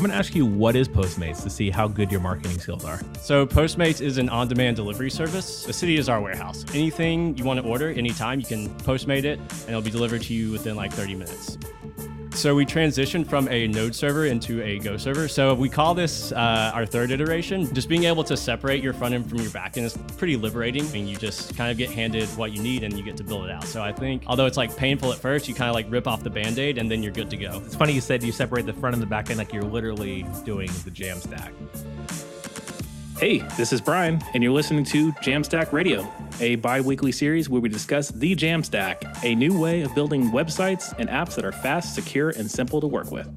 I'm going to ask you what is Postmates to see how good your marketing skills are. So Postmates is an on-demand delivery service. The city is our warehouse. Anything you want to order anytime, you can Postmate it and it'll be delivered to you within like 30 minutes. So we transitioned from a node server into a Go server. So we call this our third iteration. Just being able to separate your front end from your back end is pretty liberating. I mean, you just kind of get handed what you need and you get to build it out. So I think, although it's like painful at first, you kind of like rip off the Band-Aid and then you're good to go. It's funny you said you separate the front and the back end like you're literally doing the JAMstack. Hey, this is Brian, and you're listening to JAMstack Radio, a bi-weekly series where we discuss the JAMstack, a new way of building websites and apps that are fast, secure, and simple to work with.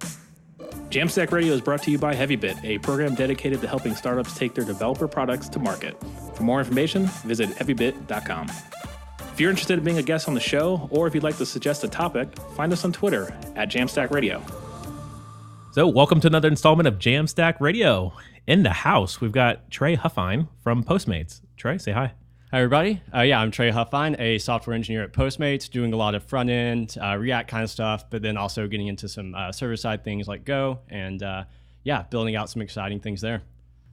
JAMstack Radio is brought to you by Heavybit, a program dedicated to helping startups take their developer products to market. For more information, visit heavybit.com. If you're interested in being a guest on the show, or if you'd like to suggest a topic, find us on Twitter at JAMstack Radio. So welcome to another installment of JAMstack Radio. In the house, we've got Trey Huffine from Postmates. Trey, say hi. Hi, everybody. I'm Trey Huffine, a software engineer at Postmates, doing a lot of front-end, React kind of stuff, but then also getting into some server-side things like Go and, building out some exciting things there.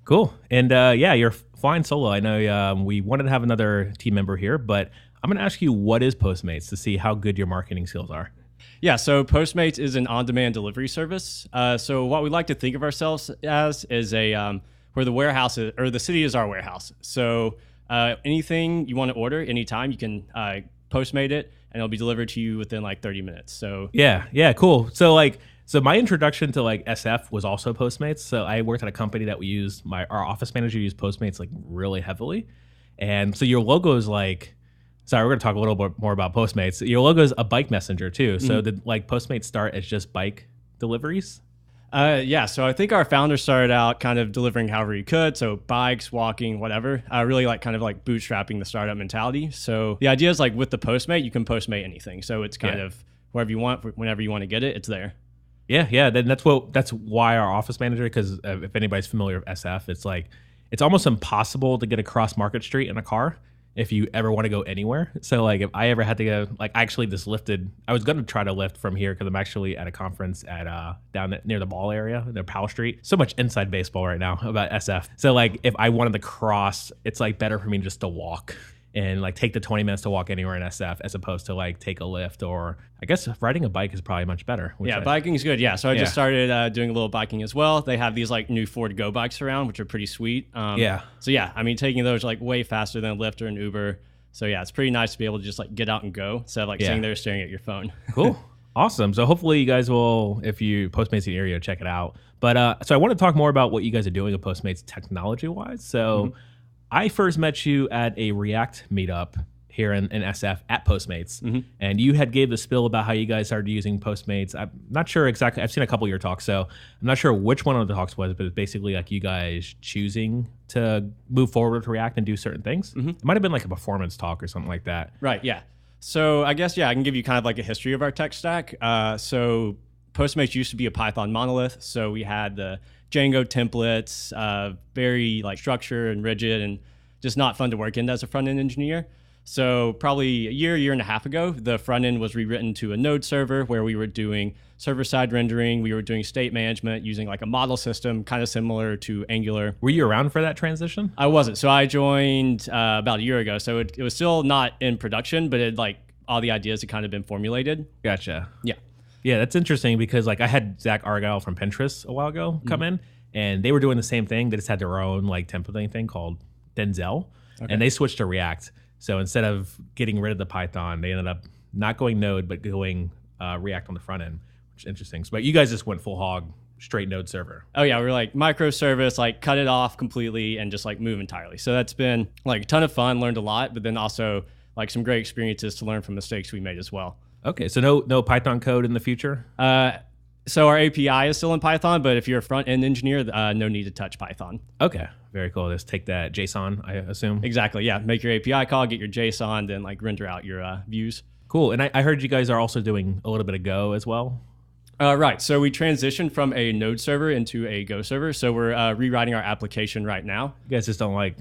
Cool. And, you're flying solo. I know we wanted to have another team member here, but I'm going to ask you what is Postmates to see how good your marketing skills are. Yeah, so Postmates is an on-demand delivery service. So what we like to think of ourselves as is where the warehouse is, or the city is our warehouse. So anything you want to order anytime, you can Postmate it, and it'll be delivered to you within like 30 minutes. So yeah, cool. So my introduction to like SF was also Postmates. So I worked at a company that we used, our office manager used Postmates like really heavily, and so your logo is like. Sorry, we're going to talk a little bit more about Postmates. Your logo is a bike messenger too. So did like Postmates start as just bike deliveries? So I think our founder started out kind of delivering however you could. So bikes, walking, whatever. Really like kind of like bootstrapping the startup mentality. So the idea is like with the Postmate, you can Postmate anything. So it's kind of wherever you want, whenever you want to get it, it's there. Yeah. Then that's why our office manager, because if anybody's familiar with SF, it's like, it's almost impossible to get across Market Street in a car if you ever want to go anywhere. So like if I ever had to go, like I actually just lifted, I was going to try to lift from here because I'm actually at a conference at down near the ball area, near Powell Street. So much inside baseball right now about SF. So like if I wanted to cross, it's like better for me just to walk and like take the 20 minutes to walk anywhere in SF as opposed to like take a lift, or I guess riding a bike is probably much better. Biking is good. Yeah. So I just started doing a little biking as well. They have these like new Ford Go bikes around, which are pretty sweet. Taking those like way faster than a Lyft or an Uber. So yeah, it's pretty nice to be able to just like get out and go instead of like sitting there staring at your phone. Cool. Awesome. So hopefully you guys will, if you Postmates in the area, check it out. But so I want to talk more about what you guys are doing at Postmates technology wise. So I first met you at a React meetup here in SF at Postmates, and you had gave the spill about how you guys started using Postmates. I'm not sure exactly. I've seen a couple of your talks, so I'm not sure which one of the talks was, but it's basically like you guys choosing to move forward with React and do certain things. It might have been like a performance talk or something like that. Right, yeah. So I guess, I can give you kind of like a history of our tech stack. So Postmates used to be a Python monolith, so we had the Django templates, very like structured and rigid and just not fun to work in as a front-end engineer. So probably a year and a half ago, the front end was rewritten to a node server where we were doing server-side rendering. We were doing state management using like a model system, kind of similar to Angular. Were you around for that transition? I wasn't. So I joined about a year ago. So it was still not in production, but it like all the ideas had kind of been formulated. Gotcha. Yeah. Yeah, that's interesting because like I had Zach Argyle from Pinterest a while ago come in, and they were doing the same thing. They just had their own like templating thing called Denzel, and they switched to React. So instead of getting rid of the Python, they ended up not going Node, but going React on the front end, which is interesting. But you guys just went full hog, straight Node server. Oh yeah, we're like microservice, like cut it off completely and just like move entirely. So that's been like a ton of fun, learned a lot, but then also like some great experiences to learn from mistakes we made as well. Okay, so no Python code in the future? So our API is still in Python, but if you're a front-end engineer, no need to touch Python. Okay, very cool. Just take that JSON, I assume? Exactly, yeah. Make your API call, get your JSON, then like render out your views. Cool, and I heard you guys are also doing a little bit of Go as well? Right. So we transitioned from a Node server into a Go server. So we're rewriting our application right now. You guys just don't want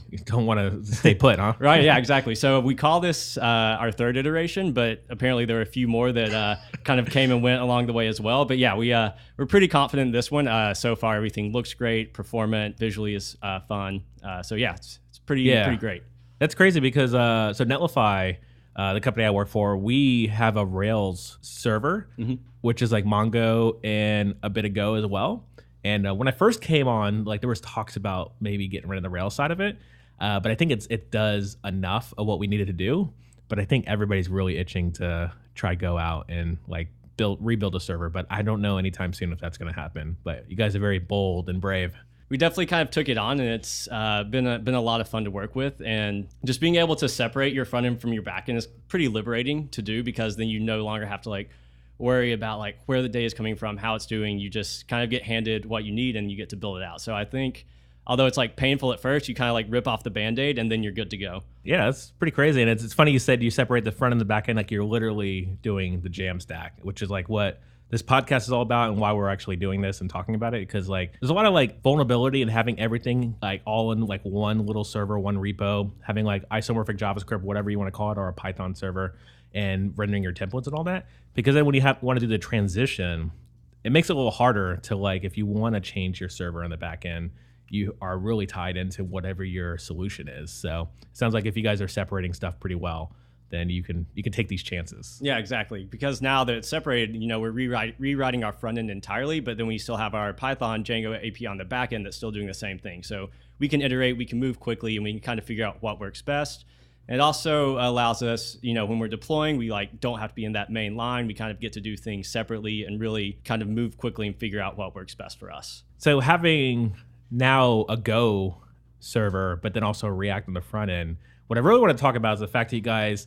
to stay put, huh? Right. Yeah, exactly. So we call this our third iteration, but apparently there are a few more that kind of came and went along the way as well. But yeah, we're pretty confident in this one. So far, everything looks great, performant, visually is fun. So yeah, it's pretty great. That's crazy because so Netlify, the company I work for, we have a Rails server, which is like Mongo and a bit of Go as well. And when I first came on, like there was talks about maybe getting rid of the Rails side of it, but I think it does enough of what we needed to do. But I think everybody's really itching to try Go out and like rebuild a server. But I don't know anytime soon if that's going to happen. But you guys are very bold and brave. We definitely kind of took it on, and it's been a lot of fun to work with. And just being able to separate your front end from your back end is pretty liberating to do, because then you no longer have to like worry about like where the data is coming from, how it's doing. You just kind of get handed what you need and you get to build it out. So I think, although it's like painful at first, you kind of like rip off the Band-Aid and then you're good to go. Yeah, that's pretty crazy. And it's funny you said you separate the front and the back end, like you're literally doing the JAMstack, which is like what this podcast is all about and why we're actually doing this and talking about it. Because like there's a lot of like vulnerability in having everything like all in like one little server, one repo, having like isomorphic JavaScript, whatever you want to call it, or a Python server, and rendering your templates and all that. Because then when you want to do the transition, it makes it a little harder to like, if you want to change your server on the back end, you are really tied into whatever your solution is. So it sounds like if you guys are separating stuff pretty well, then you can take these chances. Yeah, exactly. Because now that it's separated, we're rewriting our front end entirely, but then we still have our Python Django API on the back end that's still doing the same thing. So we can iterate, we can move quickly, and we can kind of figure out what works best. And it also allows us, when we're deploying, we like don't have to be in that main line. We kind of get to do things separately and really kind of move quickly and figure out what works best for us. So having now a Go server, but then also React on the front end, what I really want to talk about is the fact that you guys,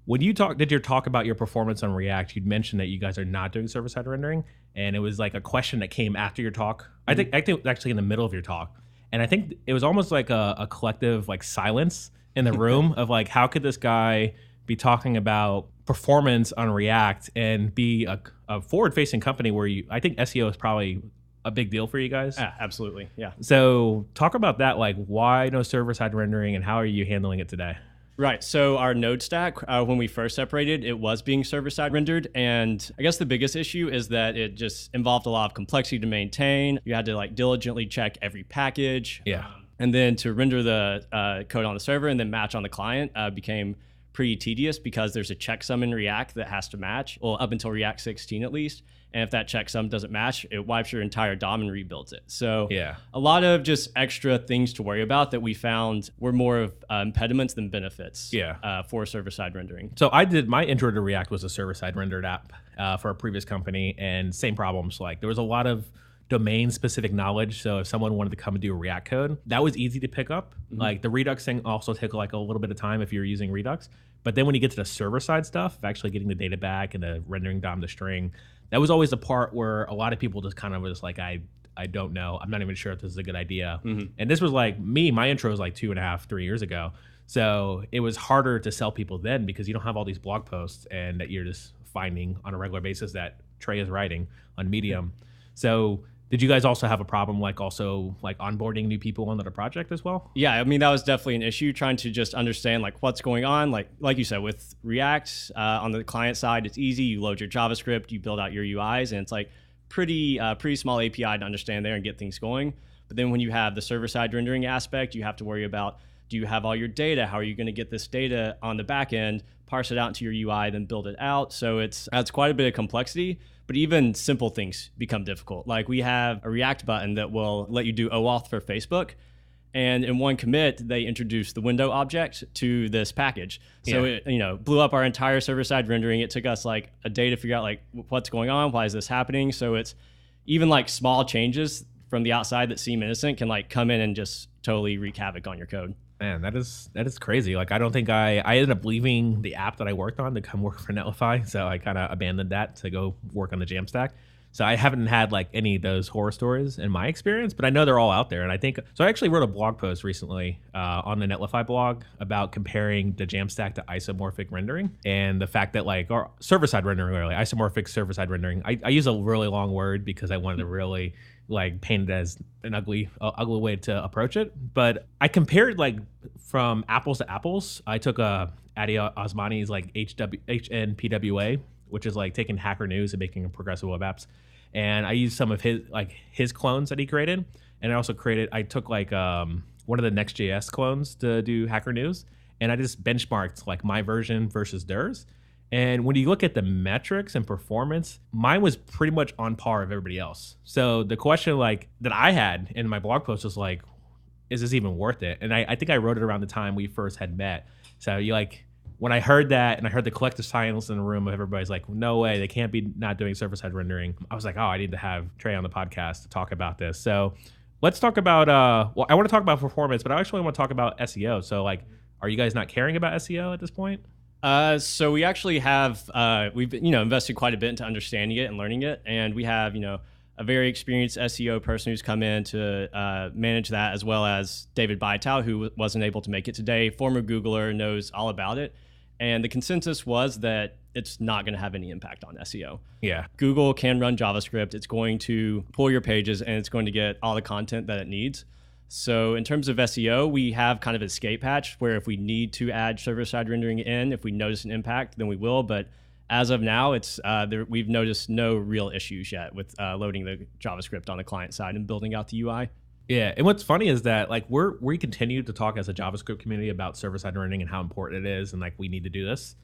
when you did your talk about your performance on React, you'd mentioned that you guys are not doing server-side rendering, and it was like a question that came after your talk. I think it was actually in the middle of your talk, and I think it was almost like a collective like silence in the room of like, how could this guy be talking about performance on React and be a forward-facing company where I think SEO is probably a big deal for you guys? Yeah, absolutely. Yeah. So talk about that, like why no server-side rendering and how are you handling it today? Right. So our node stack, when we first separated, it was being server-side rendered. And I guess the biggest issue is that it just involved a lot of complexity to maintain. You had to like diligently check every package. Yeah. And then to render the code on the server and then match on the client became pretty tedious, because there's a checksum in React that has to match, well, up until React 16 at least. And if that checksum doesn't match, it wipes your entire DOM and rebuilds it. So yeah, a lot of just extra things to worry about that we found were more of impediments than benefits for server-side rendering. So I did, my intro to React was a server-side rendered app for a previous company, and same problems. Like there was a lot of domain-specific knowledge. So if someone wanted to come and do a React code, that was easy to pick up. Mm-hmm. Like the Redux thing also took like a little bit of time if you're using Redux. But then when you get to the server-side stuff, actually getting the data back and the rendering DOM to string, that was always the part where a lot of people just kind of was like, I don't know. I'm not even sure if this is a good idea. Mm-hmm. And this was like my intro was like 2.5, 3 years ago. So it was harder to sell people then because you don't have all these blog posts and that you're just finding on a regular basis that Trey is writing on Medium. So did you guys also have a problem like onboarding new people onto the project as well? Yeah, I mean, that was definitely an issue, trying to just understand like what's going on. Like you said, with React on the client side, it's easy. You load your JavaScript, you build out your UIs, and it's like pretty small API to understand there and get things going. But then when you have the server-side rendering aspect, you have to worry about, do you have all your data? How are you going to get this data on the back end, parse it out into your UI, then build it out? So it's quite a bit of complexity. But even simple things become difficult. Like we have a React button that will let you do OAuth for Facebook. And in one commit, they introduced the window object to this package. So it blew up our entire server-side rendering. It took us like a day to figure out like what's going on, why is this happening? So it's even like small changes from the outside that seem innocent can like come in and just totally wreak havoc on your code. Man, that is crazy. Like I don't think I ended up leaving the app that I worked on to come work for Netlify. So I kind of abandoned that to go work on the JAMstack. So I haven't had like any of those horror stories in my experience, but I know they're all out there. And I think, so I actually wrote a blog post recently on the Netlify blog about comparing the JAMstack to isomorphic rendering and the fact that like, or server-side rendering, really, isomorphic server-side rendering. I use a really long word because I wanted to really like paint it as an ugly way to approach it. But I compared like from apples to apples. I took Adi Osmani's like HNPWA, which is like taking Hacker News and making progressive web apps. And I used some of his clones that he created. And I took like one of the Next.js clones to do Hacker News. And I just benchmarked like my version versus theirs. And when you look at the metrics and performance, mine was pretty much on par with everybody else. So the question like that I had in my blog post was like, is this even worth it? And I think I wrote it around the time we first had met. So you like, when I heard that and I heard the collective silence in the room of everybody's like, no way, they can't be not doing server-side rendering. I was like, oh, I need to have Trey on the podcast to talk about this. So let's talk about, well, I want to talk about performance, but I actually want to talk about SEO. So like, are you guys not caring about SEO at this point? So we actually have, we've invested quite a bit into understanding it and learning it. And we have, a very experienced SEO person who's come in to manage that, as well as David Bytow, who wasn't able to make it today, former Googler, knows all about it. And the consensus was that it's not going to have any impact on SEO. Yeah. Google can run JavaScript. It's going to pull your pages and it's going to get all the content that it needs. So in terms of SEO, we have kind of an escape hatch where if we need to add server-side rendering in, if we notice an impact, then we will. But as of now, we've noticed no real issues yet with loading the JavaScript on the client side and building out the UI. Yeah, and what's funny is that like we continue to talk as a JavaScript community about server-side rendering and how important it is, and like we need to do this.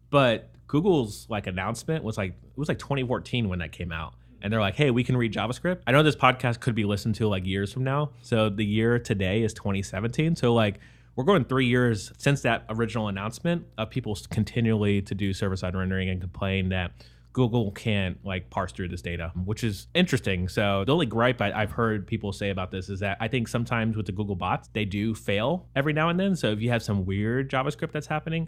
But Google's like announcement was like, it was like 2014 when that came out, and they're like, hey, we can read JavaScript. I know this podcast could be listened to like years from now, so the year today is 2017. So like we're going 3 years since that original announcement of people continually to do server-side rendering and complain that Google can't like parse through this data, which is interesting. So the only gripe I've heard people say about this is that I think sometimes with the Google bots, they do fail every now and then. So if you have some weird JavaScript that's happening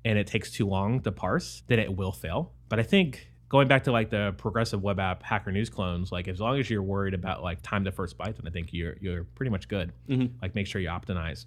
and it takes too long to parse, then it will fail. But I think going back to like the progressive web app Hacker News clones, like as long as you're worried about like time to first byte, then I think you're pretty much good. Mm-hmm. Like make sure you optimize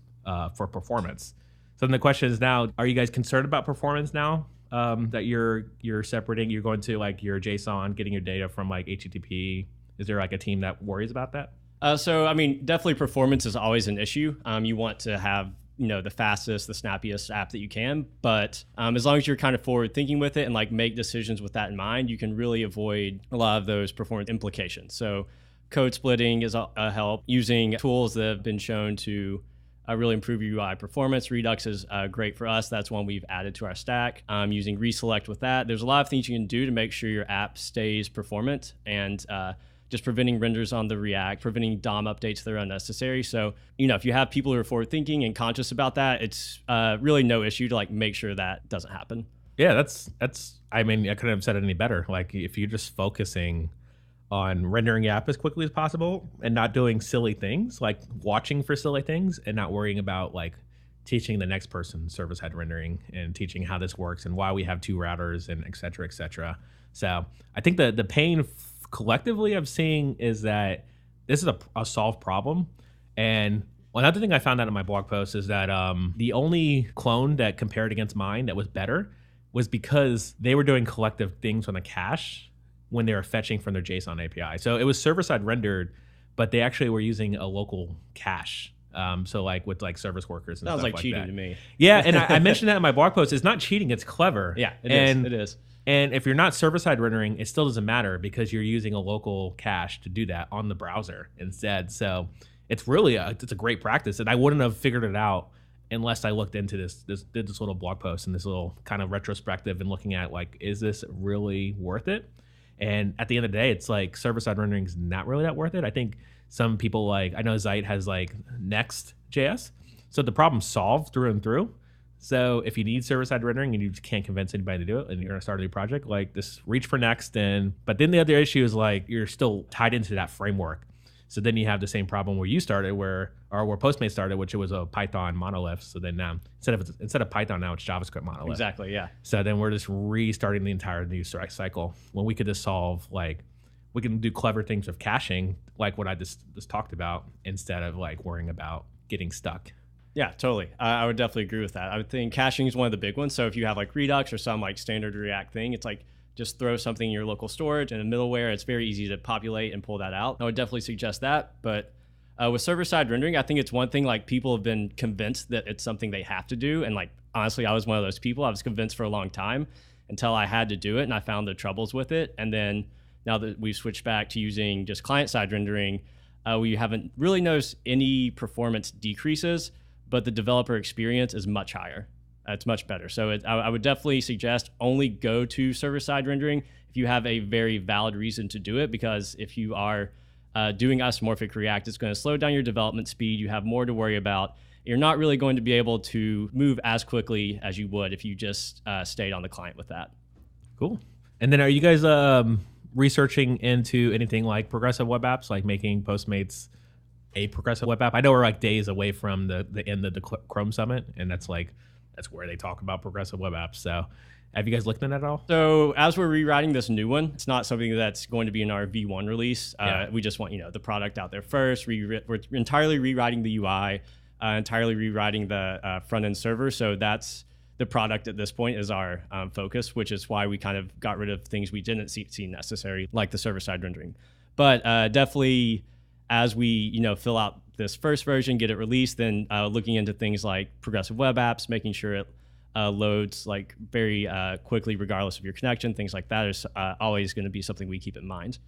for performance. So then the question is now, are you guys concerned about performance now? That you're separating, you're going to like your JSON, getting your data from like HTTP. Is there like a team that worries about that? So I mean, definitely performance is always an issue. You want to have the fastest, the snappiest app that you can, but as long as you're kind of forward thinking with it and like make decisions with that in mind, you can really avoid a lot of those performance implications. So code splitting is a help. Using tools that have been shown to really improve your UI performance. Redux is great for us. That's one we've added to our stack. Using reselect with that. There's a lot of things you can do to make sure your app stays performant, and just preventing renders on the React, preventing DOM updates that are unnecessary. So, if you have people who are forward thinking and conscious about that, it's really no issue to like make sure that doesn't happen. Yeah, that's. I mean, I couldn't have said it any better. Like if you're just focusing on rendering your app as quickly as possible and not doing silly things, like watching for silly things and not worrying about like teaching the next person server-side rendering and teaching how this works and why we have two routers and et cetera, et cetera. So I think the pain collectively I'm seeing is that this is a solved problem. And another thing I found out in my blog post is that the only clone that compared against mine that was better was because they were doing collective things on the cache when they were fetching from their JSON API. So it was server-side rendered, but they actually were using a local cache. So like with like service workers and stuff like that. Sounds like cheating to me. Yeah, and I mentioned that in my blog post. It's not cheating, it's clever. Yeah, it is. And if you're not server-side rendering, it still doesn't matter because you're using a local cache to do that on the browser instead. So it's really it's a great practice, and I wouldn't have figured it out unless I looked into did this little blog post and this little kind of retrospective and looking at like, is this really worth it? And at the end of the day, it's like server-side rendering is not really that worth it. I think some people like, I know Zeit has like Next.js. So the problem's solved through and through. So if you need server-side rendering and you just can't convince anybody to do it and you're gonna start a new project, like just reach for Next. But then the other issue is like, you're still tied into that framework. So then you have the same problem where you started, where Postmates started, which it was a Python monolith. So then now instead of Python, now it's JavaScript monolith. Exactly, yeah. So then we're just restarting the entire new cycle when we could just solve like we can do clever things with caching, like what I just talked about, instead of like worrying about getting stuck. Yeah, totally. I would definitely agree with that. I would think caching is one of the big ones. So if you have like Redux or some like standard React thing, it's like just throw something in your local storage and a middleware. It's very easy to populate and pull that out. I would definitely suggest that. But with server-side rendering, I think it's one thing like people have been convinced that it's something they have to do. And like, honestly, I was one of those people. I was convinced for a long time until I had to do it and I found the troubles with it. And then now that we've switched back to using just client-side rendering, we haven't really noticed any performance decreases, but the developer experience is much higher. It's much better. So I would definitely suggest only go to server-side rendering if you have a very valid reason to do it, because if you are doing isomorphic React, it's going to slow down your development speed. You have more to worry about. You're not really going to be able to move as quickly as you would if you just stayed on the client with that. Cool. And then are you guys researching into anything like progressive web apps, like making Postmates a progressive web app? I know we're like days away from the end of the Chrome Summit, and that's where they talk about progressive web apps. So have you guys looked at that at all? So as we're rewriting this new one, it's not something that's going to be in our V1 release. We just want the product out there first. We're entirely rewriting the UI, entirely rewriting the front end server. So that's the product at this point is our focus, which is why we kind of got rid of things we didn't see necessary, like the server-side rendering. But definitely, as we fill out this first version, get it released, then looking into things like progressive web apps, making sure it loads like very quickly regardless of your connection, things like that is always going to be something we keep in mind.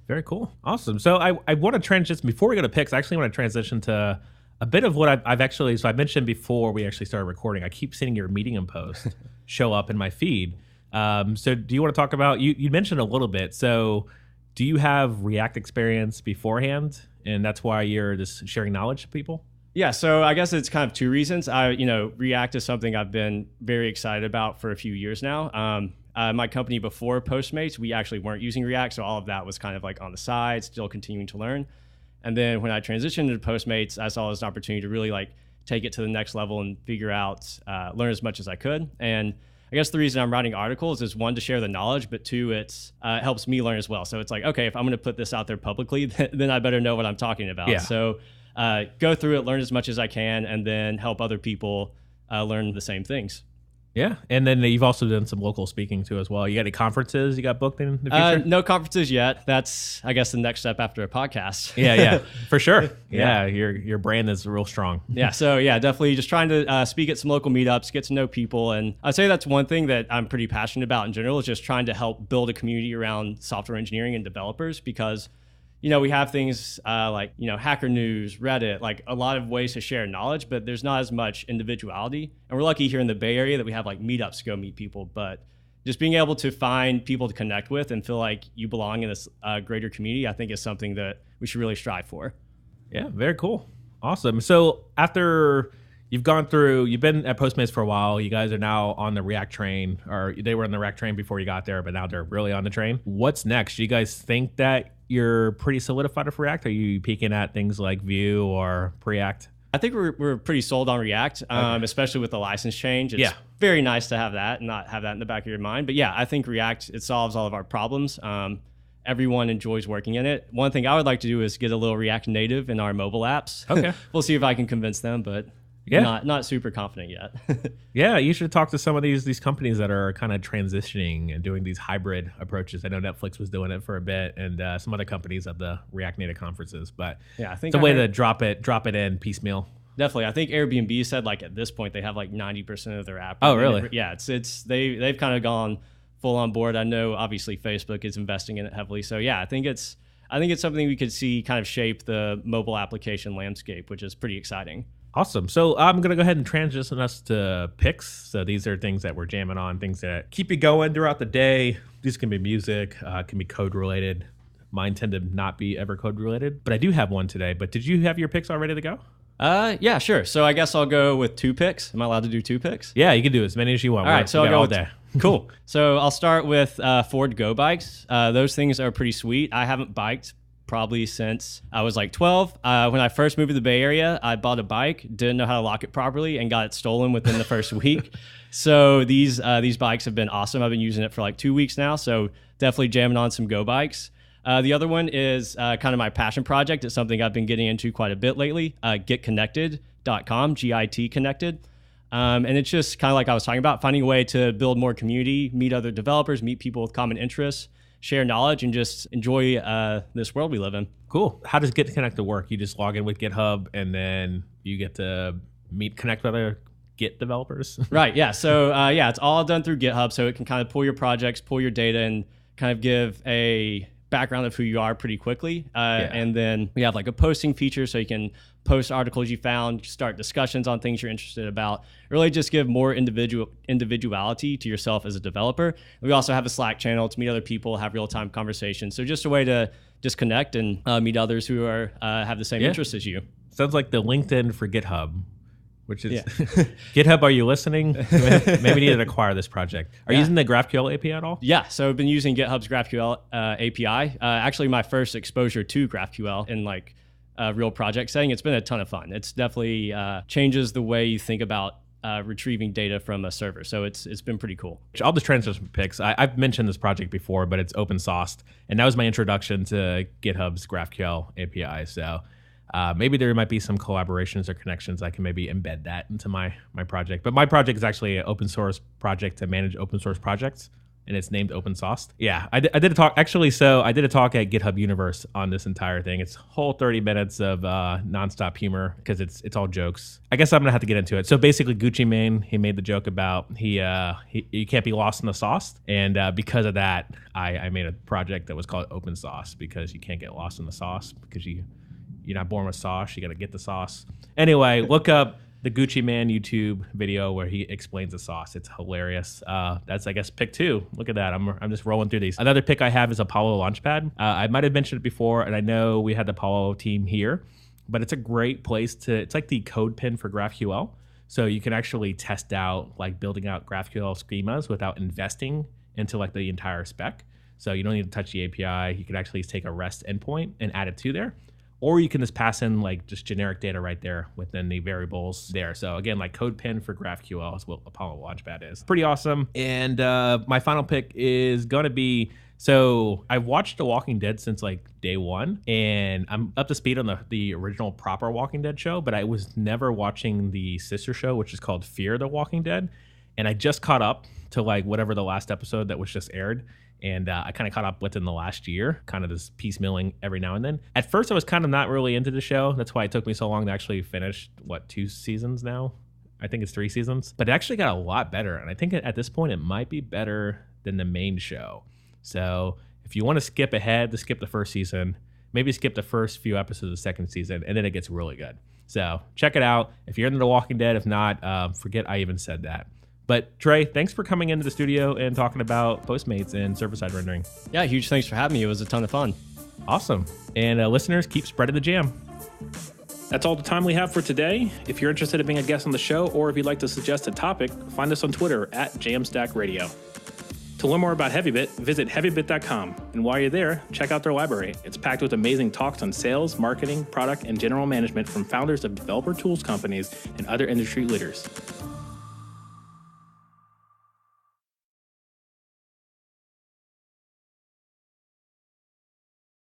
Very cool. Awesome. So I want to transition, before we go to picks, I actually want to transition to a bit of what I've actually, so I mentioned before we actually started recording, I keep seeing your Medium post show up in my feed. So do you want to talk about, you mentioned a little bit, so do you have React experience beforehand, and that's why you're just sharing knowledge to people? Yeah, so I guess it's kind of two reasons. React is something I've been very excited about for a few years now. My company before Postmates, we actually weren't using React, so all of that was kind of like on the side, still continuing to learn. And then when I transitioned to Postmates, I saw this opportunity to really like take it to the next level and figure out, learn as much as I could. And I guess the reason I'm writing articles is, one, to share the knowledge, but two, it helps me learn as well. So it's like, okay, if I'm going to put this out there publicly, then I better know what I'm talking about. Yeah. So go through it, learn as much as I can, and then help other people learn the same things. Yeah, and then you've also done some local speaking too as well. You got any conferences you got booked in the future? No conferences yet. That's, I guess, the next step after a podcast. Yeah, for sure. Yeah, your brand is real strong. Yeah, so yeah, definitely just trying to speak at some local meetups, get to know people. And I'd say that's one thing that I'm pretty passionate about in general, is just trying to help build a community around software engineering and developers, because we have things like, Hacker News, Reddit, like a lot of ways to share knowledge, but there's not as much individuality. And we're lucky here in the Bay Area that we have like meetups to go meet people, but just being able to find people to connect with and feel like you belong in this greater community, I think is something that we should really strive for. Yeah, very cool. Awesome. So after you've been at Postmates for a while, you guys are now on the React train, or they were on the React train before you got there, but now they're really on the train. What's next? Do you guys think that you're pretty solidified with React? Are you peeking at things like Vue or Preact? I think we're pretty sold on React, especially with the license change. It's very nice to have that and not have that in the back of your mind. But yeah, I think React, it solves all of our problems. Everyone enjoys working in it. One thing I would like to do is get a little React Native in our mobile apps. Okay. We'll see if I can convince them, but not super confident yet. Yeah, you should talk to some of these companies that are kind of transitioning and doing these hybrid approaches. I know Netflix was doing it for a bit, and some other companies at the React Native conferences. But yeah, I think it's a way to drop it in piecemeal. Definitely, I think Airbnb said like at this point they have like 90% of their app. Oh, really? Yeah, they've kind of gone full on board. I know obviously Facebook is investing in it heavily. So yeah, I think it's something we could see kind of shape the mobile application landscape, which is pretty exciting. Awesome. So I'm going to go ahead and transition us to picks. So these are things that we're jamming on, things that keep you going throughout the day. These can be music, can be code related. Mine tend to not be ever code related, but I do have one today. But did you have your picks all ready to go? Yeah, sure. So I guess I'll go with 2 picks. Am I allowed to do 2 picks? Yeah, you can do as many as you want. All right, so I'll go all day. Cool. So I'll start with Ford Go bikes. Those things are pretty sweet. I haven't biked probably since I was like 12. When I first moved to the Bay Area, I bought a bike, didn't know how to lock it properly, and got it stolen within the first week. So these bikes have been awesome. I've been using it for like 2 weeks now. So definitely jamming on some Go bikes. The other one is kind of my passion project. It's something I've been getting into quite a bit lately, getconnected.com, GIT connected. And it's just kind of like I was talking about, finding a way to build more community, meet other developers, meet people with common interests, share knowledge, and just enjoy this world we live in. Cool. How does Get Connected work? You just log in with GitHub and then you get to connect with other Git developers? Right, yeah. So it's all done through GitHub, so it can kind of pull your projects, pull your data, and kind of give a background of who you are pretty quickly. And then we have like a posting feature, so you can post articles you found, start discussions on things you're interested about, really just give more individuality to yourself as a developer. We also have a Slack channel to meet other people, have real-time conversations. So just a way to just connect and meet others who are have the same interests as you. Sounds like the LinkedIn for GitHub, which is GitHub, are you listening? Maybe we need to acquire this project. Are you using the GraphQL API at all? Yeah, so I've been using GitHub's GraphQL API. Actually, my first exposure to GraphQL in like a real project setting. It's been a ton of fun. It's definitely changes the way you think about retrieving data from a server. So it's been pretty cool. I'll just transfer some pics. I've mentioned this project before, but it's open sourced. And that was my introduction to GitHub's GraphQL API. So maybe there might be some collaborations or connections. I can maybe embed that into my project. But my project is actually an open source project to manage open source projects, and it's named Open Sauce. Yeah, I did a talk. Actually, so I did a talk at GitHub Universe on this entire thing. It's whole 30 minutes of nonstop humor because it's all jokes. I guess I'm gonna have to get into it. So basically, Gucci Mane, he made the joke about you can't be lost in the sauce, and because of that, I made a project that was called Open Sauce because you can't get lost in the sauce because you're not born with sauce. You got to get the sauce. Anyway, look up the Gucci Mane YouTube video where he explains the sauce. It's hilarious. That's, I guess, pick 2. Look at that. I'm just rolling through these. Another pick I have is Apollo Launchpad. I might have mentioned it before, and I know we had the Apollo team here, but it's a great place it's like the code pen for GraphQL. So you can actually test out like building out GraphQL schemas without investing into like the entire spec. So you don't need to touch the API. You can actually take a REST endpoint and add it to there. Or you can just pass in like just generic data right there within the variables there. So again, like CodePen for GraphQL is what Apollo Launchpad is. Pretty awesome. And my final pick is going to be, so I've watched The Walking Dead since like day 1, and I'm up to speed on the original proper Walking Dead show, but I was never watching the sister show, which is called Fear the Walking Dead. And I just caught up to like whatever the last episode that was just aired. And I kind of caught up within the last year, kind of this piecemealing every now and then. At first, I was kind of not really into the show. That's why it took me so long to actually finish, 2 seasons now? I think it's 3 seasons. But it actually got a lot better. And I think at this point, it might be better than the main show. So if you want to skip ahead, to skip the first season, maybe skip the first few episodes of the second season, and then it gets really good. So check it out. If you're into The Walking Dead, if not, forget I even said that. But Trey, thanks for coming into the studio and talking about Postmates and server-side rendering. Yeah, huge thanks for having me. It was a ton of fun. Awesome. And listeners, keep spreading the jam. That's all the time we have for today. If you're interested in being a guest on the show, or if you'd like to suggest a topic, find us on Twitter at JAMstack Radio. To learn more about Heavybit, visit heavybit.com. And while you're there, check out their library. It's packed with amazing talks on sales, marketing, product, and general management from founders of developer tools companies and other industry leaders.